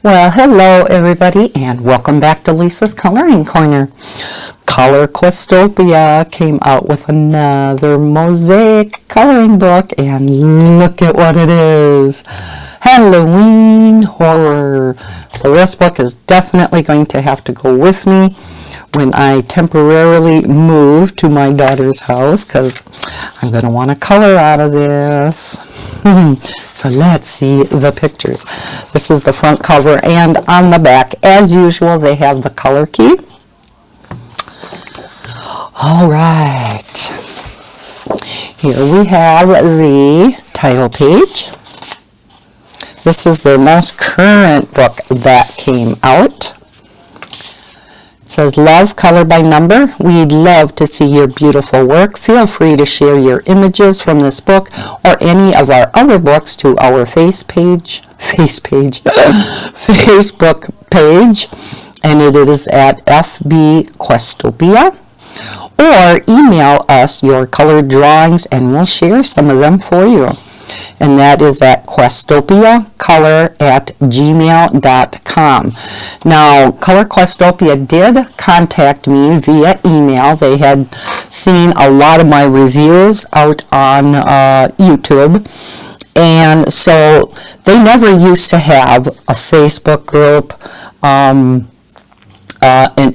Well, hello everybody, and welcome back to Lisa's Coloring Corner. Color Questopia came out with another mosaic coloring book, and look at what it is. Halloween horror. So this book is definitely going to have to go with me when I temporarily move to my daughter's house, because I'm going to want to color out of this. So let's see the pictures. This is the front cover, and on the back, as usual, they have the color key. All right. Here we have the title page. This is their most current book that came out. It says, love color by number. We'd love to see your beautiful work. Feel free to share your images from this book or any of our other books to our Facebook page, and it is at FB Questopia. Or email us your colored drawings and we'll share some of them for you. And that is at questopiacolor@gmail.com. Now, Color Questopia did contact me via email. They had seen a lot of my reviews out on YouTube. And so they never used to have a Facebook group, an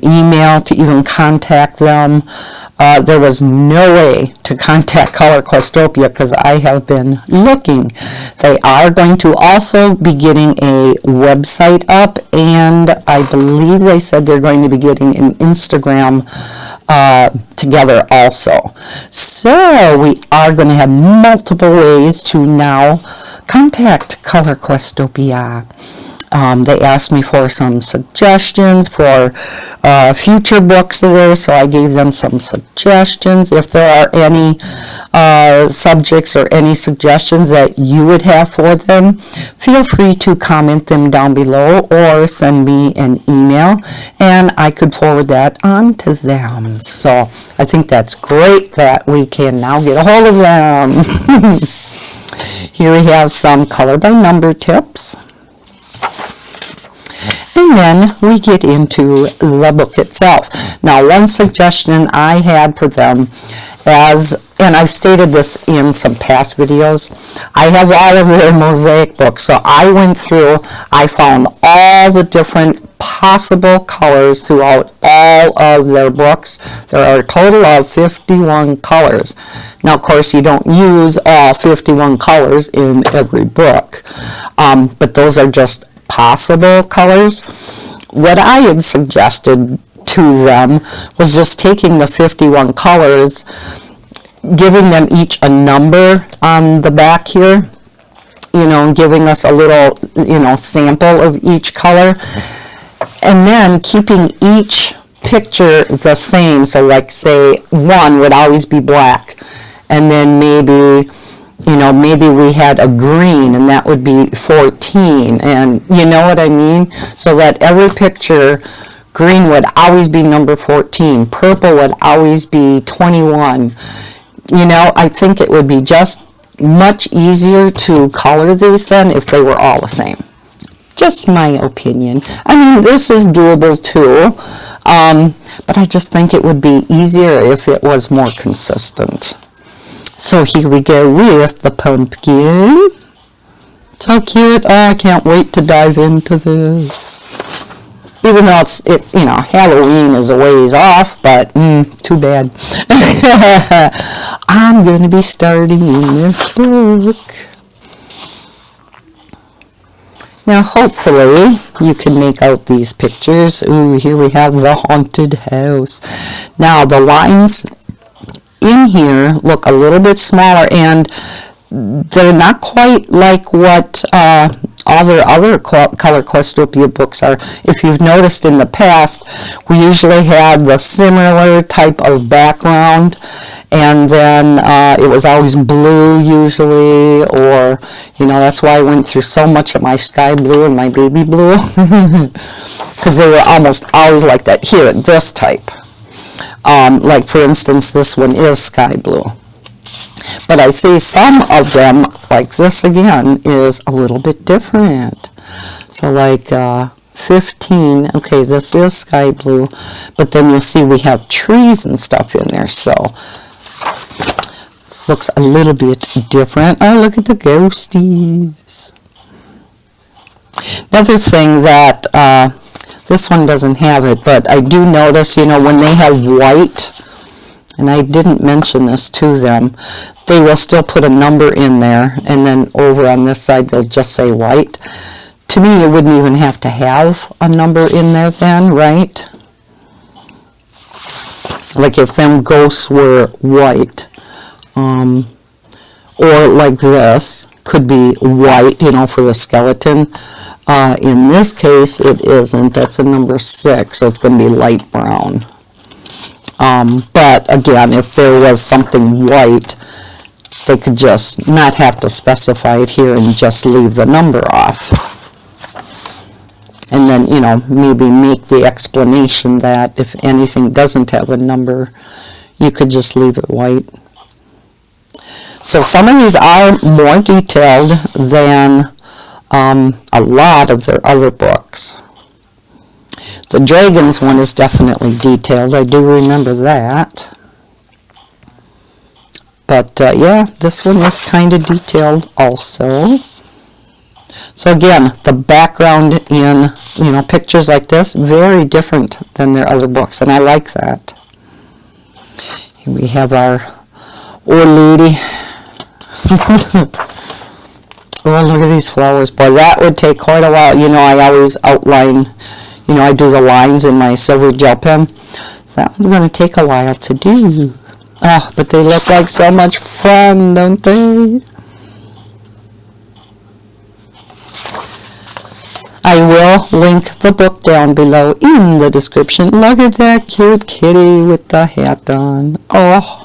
email to even contact them. There was no way to contact Color Questopia because I have been looking. They are going to also be getting a website up, and I believe they said they're going to be getting an Instagram together also. So we are going to have multiple ways to now contact Color Questopia. They asked me for some suggestions for future books of theirs, so I gave them some suggestions. If there are any subjects or any suggestions that you would have for them, feel free to comment them down below or send me an email, and I could forward that on to them. So I think that's great that we can now get a hold of them. Here we have some color by number tips. And then we get into the book itself. Now, one suggestion I had for them, and I've stated this in some past videos, I have all of their mosaic books. So I went through, I found all the different possible colors throughout all of their books. There are a total of 51 colors. Now, of course, you don't use all 51 colors in every book, but those are just possible colors. What I had suggested to them was just taking the 51 colors, giving them each a number on the back here, and giving us a little, sample of each color, and then keeping each picture the same. So like, say, 1 would always be black, and then maybe we had a green, and that would be 14, and you know what I mean? So that every picture, green would always be number 14, purple would always be 21. I think it would be just much easier to color these then if they were all the same. Just my opinion. I mean, this is doable too, but I just think it would be easier if it was more consistent. So here we go with the pumpkin. So cute. Oh, I can't wait to dive into this. Even though it's Halloween is a ways off, but too bad. I'm going to be starting in this book. Now, hopefully, you can make out these pictures. Ooh, here we have the haunted house. Now, the lines in here look a little bit smaller, and they're not quite like what all their other Color Questopia books are. If you've noticed in the past, we usually had the similar type of background, and then it was always blue usually, or that's why I went through so much of my sky blue and my baby blue, because they were almost always like that. Here, this type. Like, for instance, this one is sky blue. But I see some of them, like this again, is a little bit different. So like 15, okay, this is sky blue, but then you'll see we have trees and stuff in there, so looks a little bit different. Oh, look at the ghosties. Another thing that this one doesn't have it, but I do notice, you know, when they have white, and I didn't mention this to them, they will still put a number in there, and then over on this side they'll just say white. To me, you wouldn't even have to have a number in there then, right? Like if them ghosts were white, or like this, could be white, you know, for the skeleton. In this case, it isn't. That's a number 6, so it's going to be light brown. But again, if there was something white, they could just not have to specify it here and just leave the number off. And then, you know, maybe make the explanation that if anything doesn't have a number, you could just leave it white. So some of these are more detailed than a lot of their other books. The Dragons one is definitely detailed. I do remember that. But yeah, this one is kind of detailed also. So again, the background in, you know, pictures like this, very different than their other books, and I like that. Here we have our old lady. Oh, look at these flowers. Boy, that would take quite a while. You know, I always outline, you know, I do the lines in my silver gel pen. That one's going to take a while to do. Oh, but they look like so much fun, don't they? I will link the book down below in the description. Look at that cute kitty with the hat on. Oh.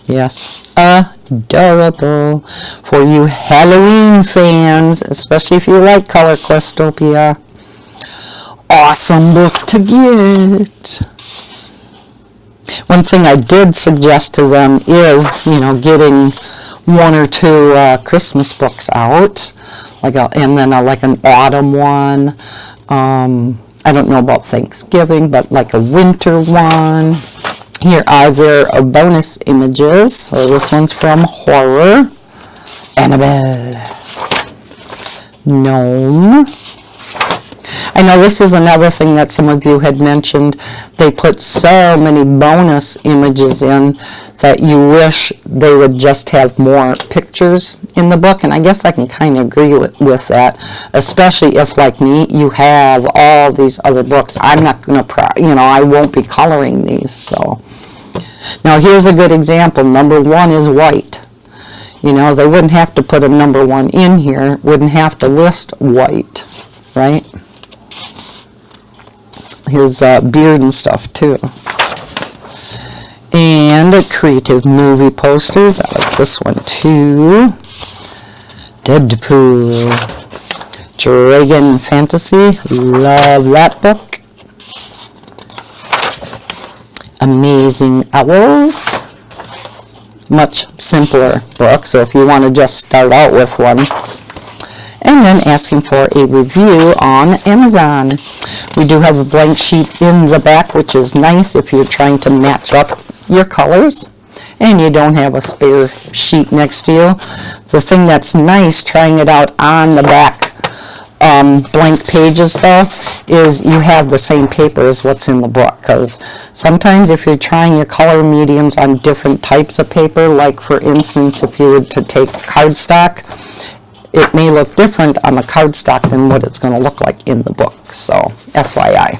Yes, adorable for you Halloween fans, especially if you like Color Questopia. Awesome book to get. One thing I did suggest to them is, you know, getting 1 or 2 Christmas books out, like and then like an autumn one. I don't know about Thanksgiving, but like a winter one. Here are their bonus images. So this one's from Horror, Annabelle, Gnome. I know this is another thing that some of you had mentioned. They put so many bonus images in that you wish they would just have more pictures in the book, and I guess I can kind of agree with that, especially if, like me, you have all these other books. I'm not going to, you know, I won't be coloring these, so. Now here's a good example. Number 1 is white. You know, they wouldn't have to put a number 1 in here, wouldn't have to list white, right? His beard and stuff too. And creative movie posters. I like this one too. Deadpool. Dragon Fantasy. Love that book. Amazing Owls. Much simpler book, so if you want to just start out with one. And then asking for a review on Amazon. We do have a blank sheet in the back, which is nice if you're trying to match up your colors and you don't have a spare sheet next to you. The thing that's nice trying it out on the back blank pages though is you have the same paper as what's in the book, because sometimes if you're trying your color mediums on different types of paper, like for instance if you were to take cardstock, it may look different on the cardstock than what it's going to look like in the book. So, FYI.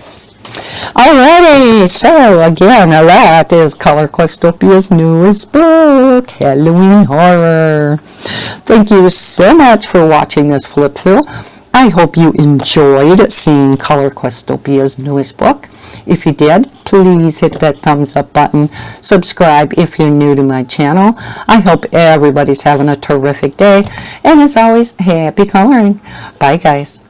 Alrighty, so again, that is Color Questopia's newest book, Halloween Horror. Thank you so much for watching this flip through. I hope you enjoyed seeing Color Questopia's newest book. If you did, please hit that thumbs up button. Subscribe if you're new to my channel. I hope everybody's having a terrific day. And as always, happy coloring. Bye, guys.